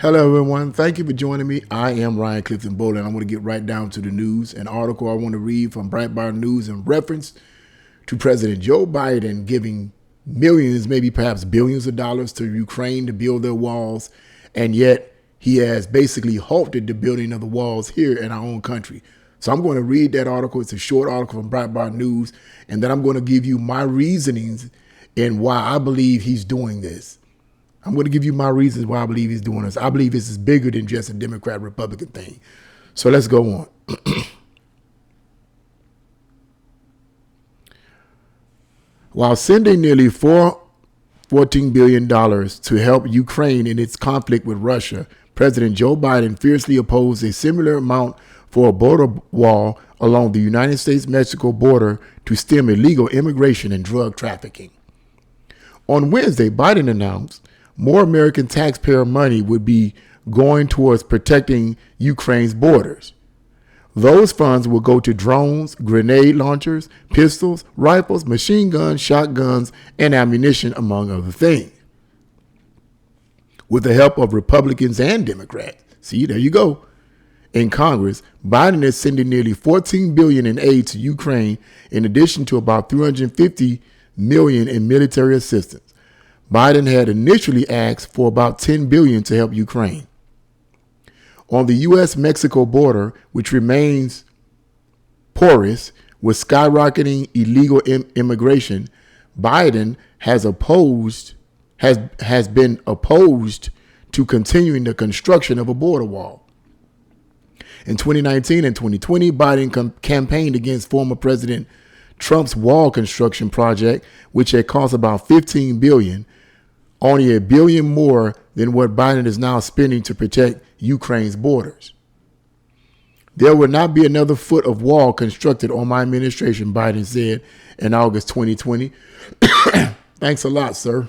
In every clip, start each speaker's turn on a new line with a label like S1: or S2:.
S1: Hello, everyone. Thank you for joining me. I am Ryan Clifton Bowler, and I'm going to get right down to the news. An article I want to read from Breitbart News in reference to President Joe Biden giving millions, maybe perhaps billions of dollars to Ukraine to build their walls, and yet he has basically halted the building of the walls here in our own country. So I'm going to read that article. It's a short article from Breitbart News, and then I'm going to give you my reasonings and why I believe he's doing this. I'm going to give you my reasons why I believe he's doing this. I believe this is bigger than just a Democrat-Republican thing. So let's go on. While sending nearly $14 billion to help Ukraine in its conflict with Russia, President Joe Biden fiercely opposed a similar amount for a border wall along the United States-Mexico border to stem illegal immigration and drug trafficking. On Wednesday, Biden announced more American taxpayer money would be going towards protecting Ukraine's borders. Those funds will go to drones, grenade launchers, pistols, rifles, machine guns, shotguns, and ammunition, among other things. With the help of Republicans and Democrats, see, there you go, in Congress, Biden is sending nearly $14 billion in aid to Ukraine, in addition to about $350 million in military assistance. Biden had initially asked for about $10 billion to help Ukraine. On the U.S.-Mexico border, which remains porous with skyrocketing illegal immigration, Biden has been opposed to continuing the construction of a border wall. In 2019 and 2020, Biden campaigned against former President Trump's wall construction project, which had cost about $15 billion, only $1 billion more than what Biden is now spending to protect Ukraine's borders. There will not be another foot of wall constructed on my administration, Biden said in August 2020. Thanks a lot, sir.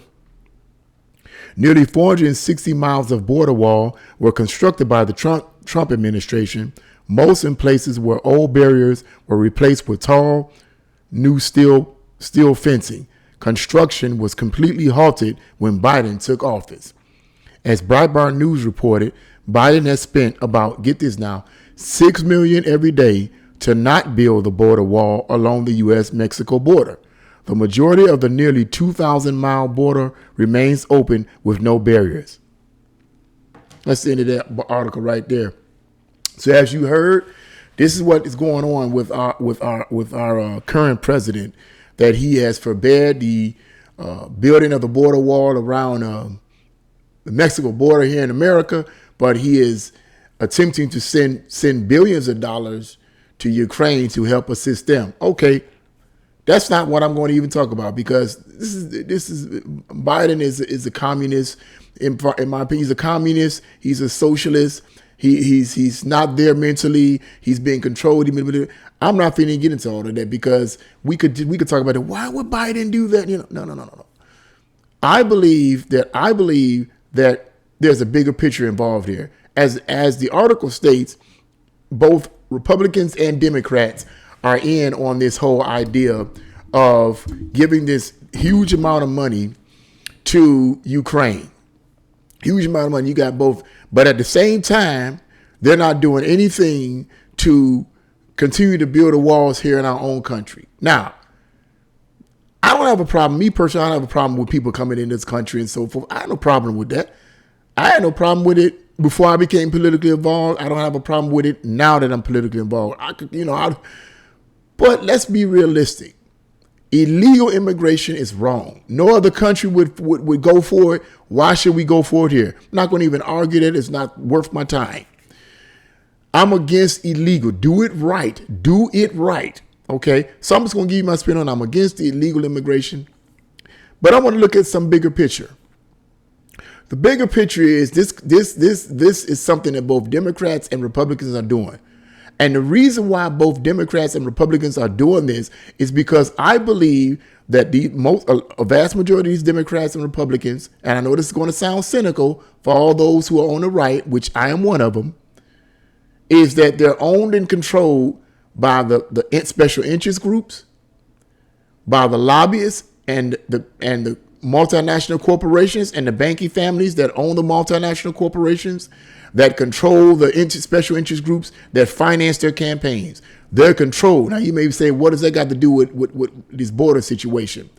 S1: Nearly 460 miles of border wall were constructed by the Trump administration, most in places where old barriers were replaced with tall, new steel fencing. Construction was completely halted when Biden took office. As Breitbart News reported, Biden has spent about, get this now, $6 million every day to not build the border wall along the U.S.-Mexico border. The majority of the nearly 2,000-mile border remains open with no barriers. That's the end of that article right there. So as you heard, this is what is going on with our current president, that he has forbade the building of the border wall around the Mexico border here in America, but he is attempting to send billions of dollars to Ukraine to help assist them. Okay, that's not what I'm going to even talk about, because this is Biden is a communist. In my opinion, he's a communist. He's a socialist. He's not there mentally. He's being controlled. I'm not finna get into all of that, because we could talk about it. Why would Biden do that? No. I believe that there's a bigger picture involved here. As the article states, both Republicans and Democrats are in on this whole idea of giving this huge amount of money to Ukraine. Huge amount of money. You got both. But at the same time, they're not doing anything to continue to build the walls here in our own country. Now, I don't have a problem. Me personally, I don't have a problem with people coming in this country and so forth. I have no problem with that. I had no problem with it before I became politically involved. I don't have a problem with it now that I'm politically involved. But let's be realistic. Illegal immigration is wrong. No other country would go for it. Why should we go for it here? I'm not going to even argue that. It's not worth my time. I'm against illegal. Do it right. Do it right. Okay? So I'm just going to give you my spin on it. I'm against the illegal immigration. But I want to look at some bigger picture. The bigger picture is this is something that both Democrats and Republicans are doing. And the reason why both Democrats and Republicans are doing this is because I believe that a vast majority of these Democrats and Republicans, and I know this is going to sound cynical for all those who are on the right, which I am one of them, is that they're owned and controlled by the special interest groups, by the lobbyists, and the multinational corporations and the banking families that own the multinational corporations that control the special interest groups that finance their campaigns. They're controlled. Now, you may say, what does that got to do with this border situation?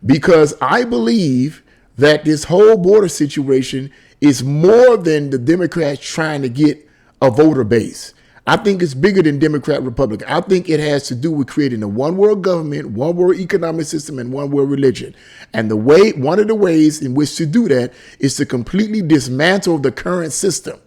S1: Because I believe that this whole border situation is more than the Democrats trying to get a voter base. I think it's bigger than Democrat, Republican. I think it has to do with creating a one world government, one world economic system, and one world religion. And one of the ways in which to do that is to completely dismantle the current system.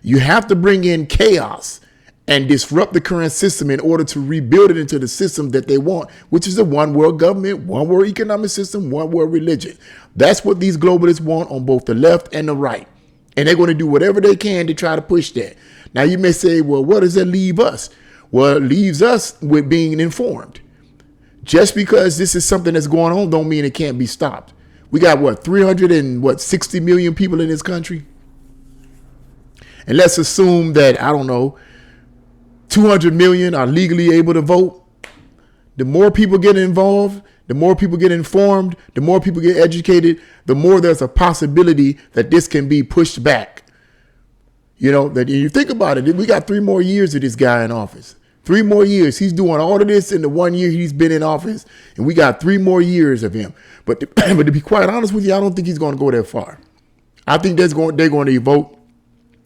S1: You have to bring in chaos and disrupt the current system in order to rebuild it into the system that they want, which is a one world government, one world economic system, one world religion. That's what these globalists want on both the left and the right. And they're going to do whatever they can to try to push that. Now, you may say, well, what does that leave us? Well, it leaves us with being informed. Just because this is something that's going on don't mean it can't be stopped. We got, 360 million people in this country? And let's assume that, 200 million are legally able to vote. The more people get involved, the more people get informed, the more people get educated, the more there's a possibility that this can be pushed back. That you think about it, we got 3 more years of this guy in office. 3 more years. He's doing all of this in the 1 year he's been in office, and we got 3 more years of him. But to be quite honest with you, I don't think he's going to go that far. I think they're going to evoke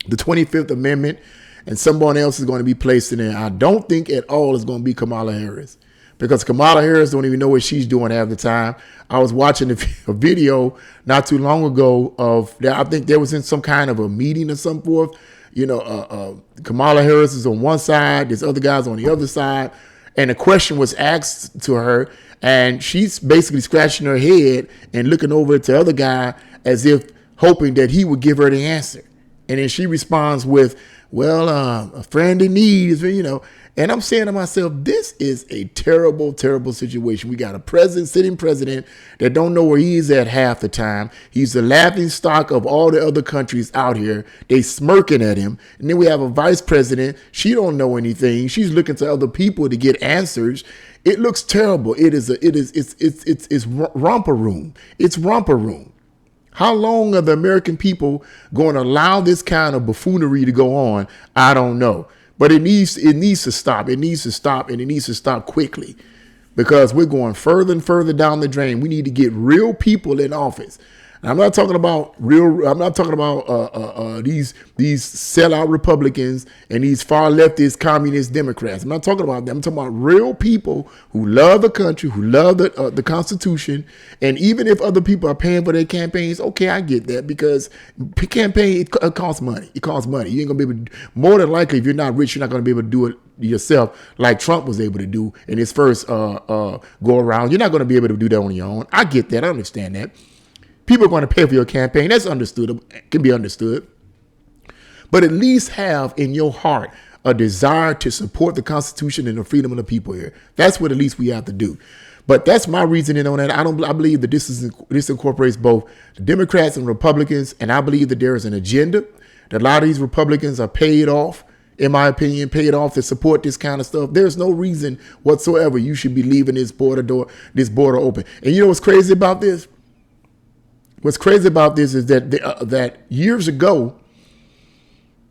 S1: the 25th Amendment, and someone else is going to be placed in there. I don't think at all it's going to be Kamala Harris, because Kamala Harris don't even know what she's doing half the time. I was watching a video not too long ago I think there was in some kind of a meeting or some forth. Kamala Harris is on one side, this other guy's on the other side, and a question was asked to her, and she's basically scratching her head and looking over at the other guy as if hoping that he would give her the answer. And then she responds with, a friend in need is, and I'm saying to myself, this is a terrible, terrible situation. We got a sitting president that don't know where he is at half the time. He's the laughing stock of all the other countries out here. They smirking at him. And then we have a vice president. She don't know anything. She's looking to other people to get answers. It looks terrible. It's romper room. It's romper room. How long are the American people going to allow this kind of buffoonery to go on? I don't know. But it needs to stop. It needs to stop, and it needs to stop quickly, because we're going further and further down the drain. We need to get real people in office. And I'm not talking about these sellout Republicans and these far leftist communist Democrats. I'm not talking about them. I'm talking about real people who love the country, who love the Constitution. And even if other people are paying for their campaigns, okay, I get that, because campaign, it costs money. It costs money. You ain't gonna be able to, more than likely, if you're not rich, you're not gonna be able to do it yourself like Trump was able to do in his first go around. You're not gonna be able to do that on your own. I get that. I understand that. People are going to pay for your campaign. That's understood. It can be understood. But at least have in your heart a desire to support the Constitution and the freedom of the people here. That's what at least we have to do. But that's my reasoning on that. I believe that this incorporates both the Democrats and Republicans, and I believe that there is an agenda, that a lot of these Republicans are paid off, in my opinion, paid off to support this kind of stuff. There's no reason whatsoever you should be leaving this border open. And you know what's crazy about this? What's crazy about this is that that years ago,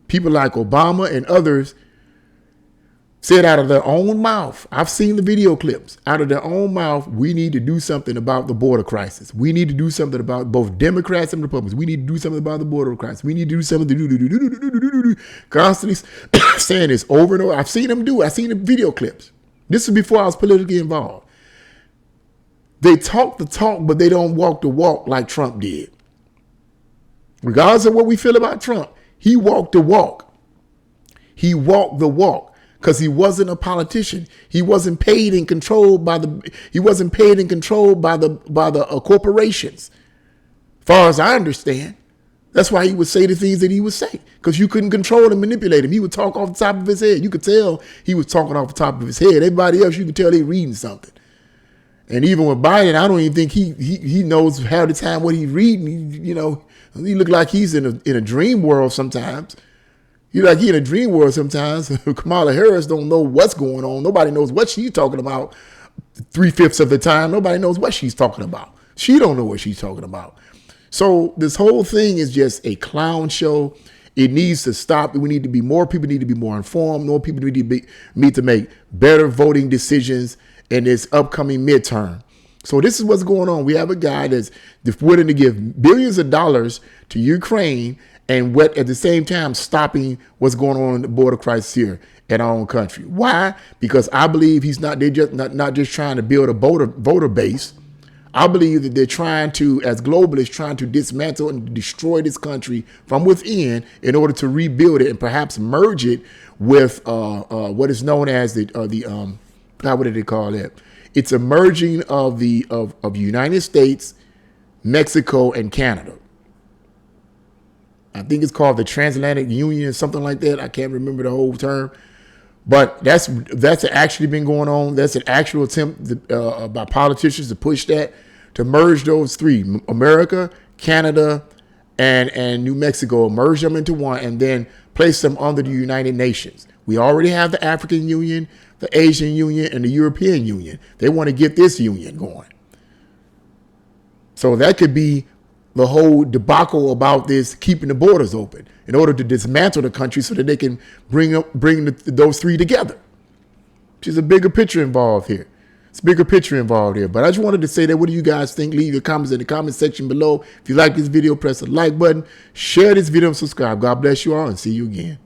S1: people like Obama and others said out of their own mouth, I've seen the video clips, out of their own mouth, we need to do something about the border crisis. We need to do something about both Democrats and Republicans. We need to do something about the border crisis. We need to do something constantly saying this over and over. I've seen them do it. I've seen the video clips. This is before I was politically involved. They talk the talk, but they don't walk the walk like Trump did. Regardless of what we feel about Trump, he walked the walk. He walked the walk because he wasn't a politician. He wasn't paid and controlled by the corporations. As far as I understand, that's why he would say the things that he would say, because you couldn't control and manipulate him. He would talk off the top of his head. You could tell he was talking off the top of his head. Everybody else, you could tell they reading something. And even with Biden, I don't even think he knows half the time what he's reading. He look like he's in a dream world sometimes. He in a dream world sometimes. Kamala Harris don't know what's going on. Nobody knows what she's talking about 3/5 of the time. Nobody knows what she's talking about. She don't know what she's talking about. So this whole thing is just a clown show. It needs to stop. We need to be more people need to be more informed. More people need to make better voting decisions in this upcoming midterm. So this is what's going on. We have a guy that's willing to give billions of dollars to Ukraine and at the same time stopping what's going on in the border crisis here in our own country. Why? Because I believe they're just not just trying to build a voter base. I believe that they're trying to, as globalists, trying to dismantle and destroy this country from within in order to rebuild it and perhaps merge it with what is known as what do they call it? It's a merging of the United States, Mexico, and Canada. I think it's called the Transatlantic Union, something like that. I can't remember the whole term. But that's actually been going on. That's an actual attempt by politicians to push that, to merge those three, America, Canada, and New Mexico, merge them into one and then place them under the United Nations. We already have the African Union, the Asian Union, and the European Union. They want to get this union going. So that could be the whole debacle about this keeping the borders open in order to dismantle the country so that they can bring those three together. There's a bigger picture involved here. It's a bigger picture involved here. But I just wanted to say that. What do you guys think? Leave your comments in the comment section below. If you like this video, press the like button, share this video, and subscribe. God bless you all, and see you again.